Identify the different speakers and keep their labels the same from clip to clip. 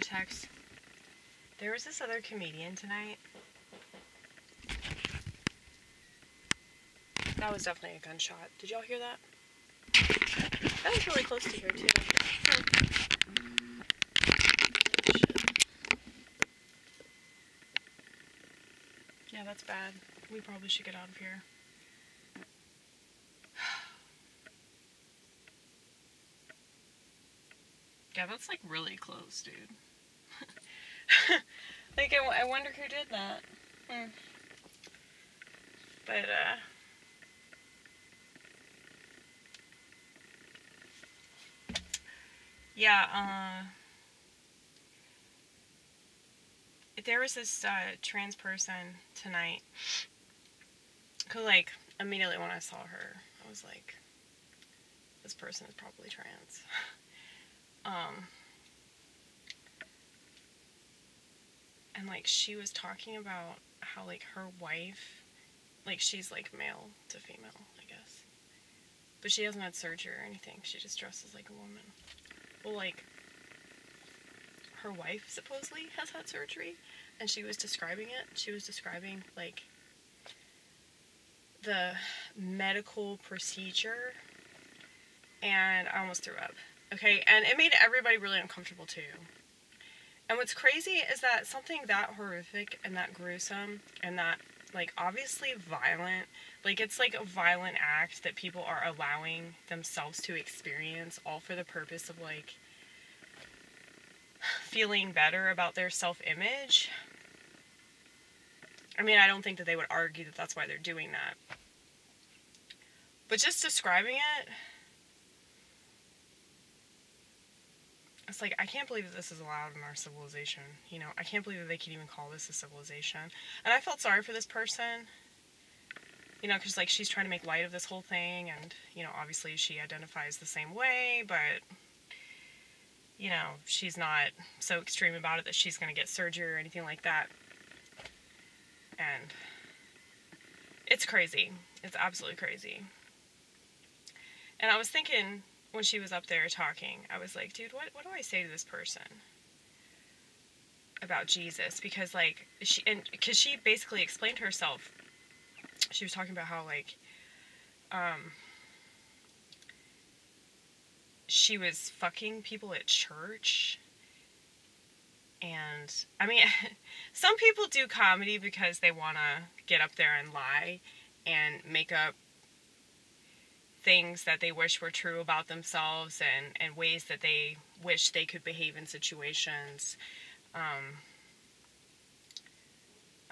Speaker 1: text. There was this other comedian tonight. That was definitely a gunshot. Did y'all hear that? That was really close to here, too. Yeah, that's bad. We probably should get out of here. Yeah, that's like really close, dude. Like, I wonder who did that. But, yeah, there was this, trans person tonight who, like, immediately when I saw her, I was like, this person is probably trans. And, like, she was talking about how, like, her wife, like, she's, like, male to female, I guess. But she hasn't had surgery or anything. She just dresses like a woman. Well, like, her wife supposedly has had surgery, and she was describing it. She was describing, like, the medical procedure, and I almost threw up. Okay, and it made everybody really uncomfortable, too. And what's crazy is that something that horrific and that gruesome and that, like, obviously violent, like, it's like a violent act that people are allowing themselves to experience, all for the purpose of, like, feeling better about their self-image. I mean, I don't think that they would argue that that's why they're doing that. But just describing it, it's like, I can't believe that this is allowed in our civilization. You know, I can't believe that they can even call this a civilization. And I felt sorry for this person. You know, because, like, she's trying to make light of this whole thing. And, you know, obviously she identifies the same way. But, you know, she's not so extreme about it that she's going to get surgery or anything like that. And it's crazy. It's absolutely crazy. And I was thinking, when she was up there talking, I was like, dude, what do I say to this person about Jesus? Because, like, because she basically explained herself. She was talking about how, like, she was fucking people at church. And, I mean, some people do comedy because they want to get up there and lie and make up things that they wish were true about themselves and ways that they wish they could behave in situations. I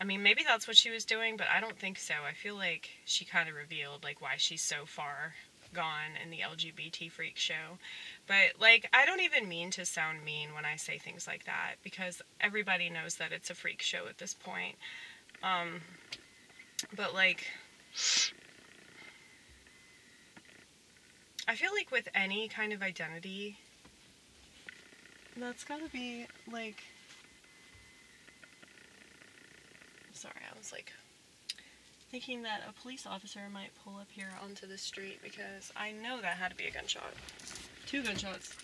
Speaker 1: mean, maybe that's what she was doing, but I don't think so. I feel like she kind of revealed, like, why she's so far gone in the LGBT freak show. But, like, I don't even mean to sound mean when I say things like that, because everybody knows that it's a freak show at this point. But, like, I feel like with any kind of identity, that's gotta be, like, sorry, I was, like, thinking that a police officer might pull up here onto the street, because I know that had to be a gunshot. 2 gunshots.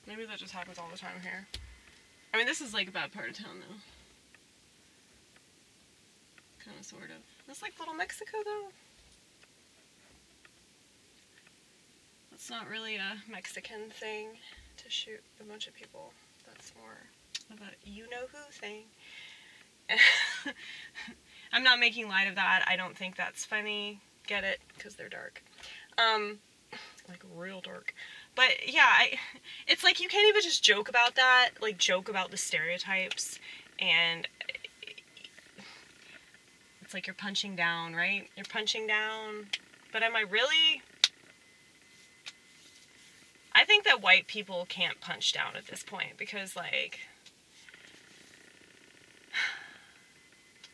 Speaker 1: Maybe that just happens all the time here. I mean, this is, like, a bad part of town, though. Kind of, sort of. That's like Little Mexico, though. It's not really a Mexican thing to shoot a bunch of people. That's more of a you-know-who thing. I'm not making light of that. I don't think that's funny. Get it? Because they're dark. Like, real dark. But, yeah, it's like you can't even just joke about that. Like, joke about the stereotypes. And it's like you're punching down, right? You're punching down. But am I really? I think that white people can't punch down at this point because, like,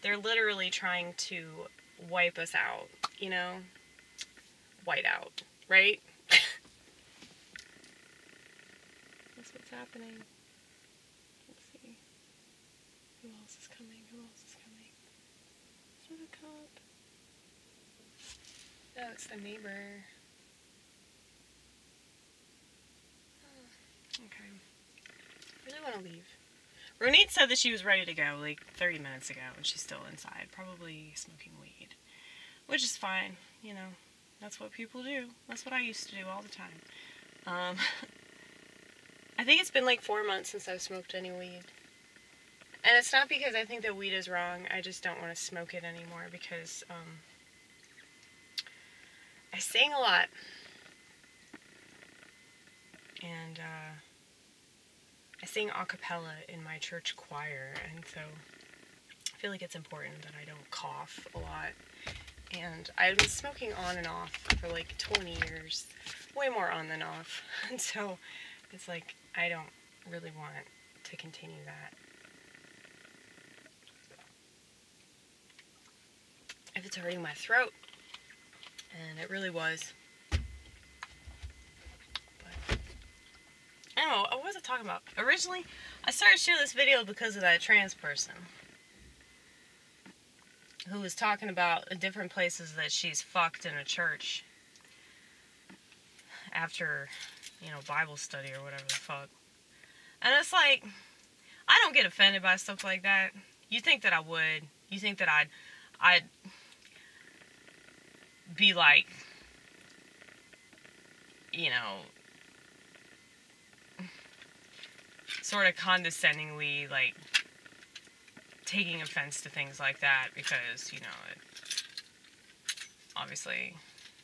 Speaker 1: they're literally trying to wipe us out, you know? White out, right? That's what's happening. Let's see. Who else is coming? Who else is coming? Is that a cop? No, it's the neighbor. want to leave. Ronnit said that she was ready to go like 30 minutes ago, and she's still inside, probably smoking weed. Which is fine, you know. That's what people do. That's what I used to do all the time. I think it's been like 4 months since I've smoked any weed. And it's not because I think that weed is wrong. I just don't want to smoke it anymore because I sing a lot. And I sing acapella in my church choir, and so I feel like it's important that I don't cough a lot. And I've been smoking on and off for like 20 years, way more on than off, and so it's like I don't really want to continue that. If it's hurting my throat, and it really was. I don't know, what was I talking about? Originally, I started shooting this video because of that trans person who was talking about the different places that she's fucked in a church after, you know, Bible study or whatever the fuck. And it's like, I don't get offended by stuff like that. You think that I would. You think that I'd be like, you know, sort of condescendingly, like, taking offense to things like that because, you know, obviously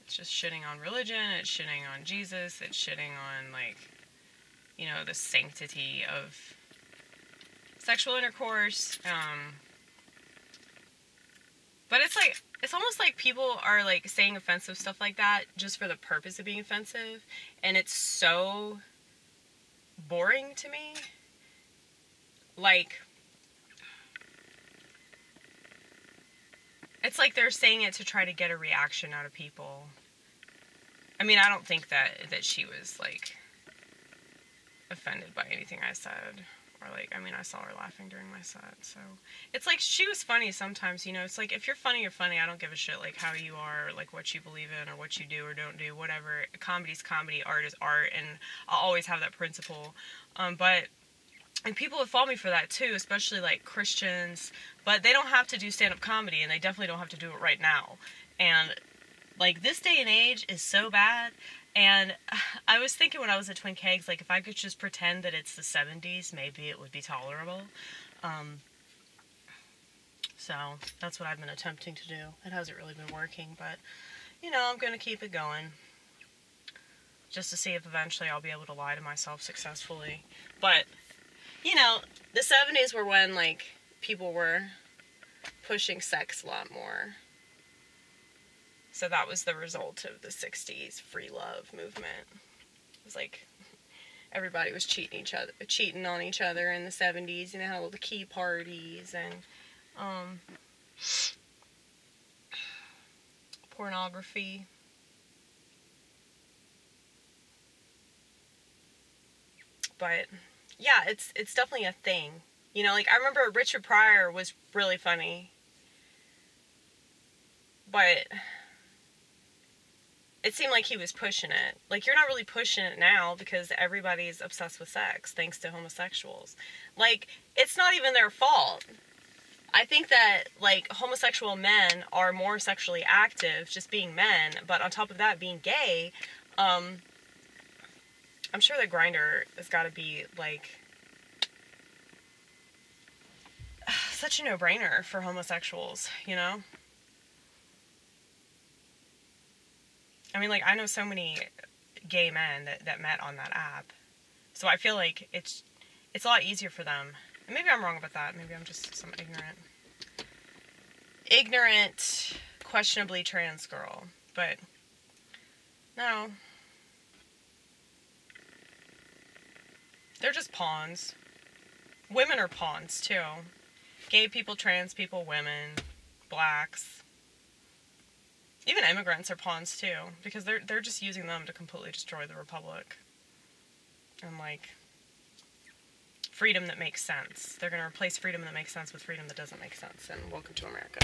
Speaker 1: it's just shitting on religion, it's shitting on Jesus, it's shitting on, like, you know, the sanctity of sexual intercourse. But it's like, it's almost like people are, like, saying offensive stuff like that just for the purpose of being offensive, and it's so boring to me. Like, it's like they're saying it to try to get a reaction out of people. I mean, I don't think that she was, like, offended by anything I said. Or, like, I mean, I saw her laughing during my set, so. It's like, she was funny sometimes, you know. It's like, if you're funny, you're funny. I don't give a shit, like, how you are, or, like, what you believe in, or what you do or don't do, whatever. Comedy's comedy, art is art, and I'll always have that principle. And people have faulted me for that, too, especially, like, Christians. But they don't have to do stand-up comedy, and they definitely don't have to do it right now. And, like, this day and age is so bad. And I was thinking when I was at Twin Kegs, like, if I could just pretend that it's the 70s, maybe it would be tolerable. So, that's what I've been attempting to do. It hasn't really been working, but, you know, I'm going to keep it going. Just to see if eventually I'll be able to lie to myself successfully. But, you know, the 70s were when, like, people were pushing sex a lot more. So that was the result of the 60s free love movement. It was like everybody was cheating on each other in the 70s, and they had all the key parties and pornography. But yeah, it's definitely a thing. You know, like, I remember Richard Pryor was really funny, but it seemed like he was pushing it. Like, you're not really pushing it now because everybody's obsessed with sex thanks to homosexuals. Like, it's not even their fault. I think that, like, homosexual men are more sexually active just being men, but on top of that being gay, I'm sure that Grindr has got to be, like, such a no-brainer for homosexuals, you know? I mean, like, I know so many gay men that met on that app. So I feel like it's a lot easier for them. And maybe I'm wrong about that. Maybe I'm just some ignorant, questionably trans girl. But, no. They're just pawns. Women are pawns, too. Gay people, trans people, women, blacks. Even immigrants are pawns, too, because they're just using them to completely destroy the republic. And, like, freedom that makes sense. They're going to replace freedom that makes sense with freedom that doesn't make sense. And welcome to America.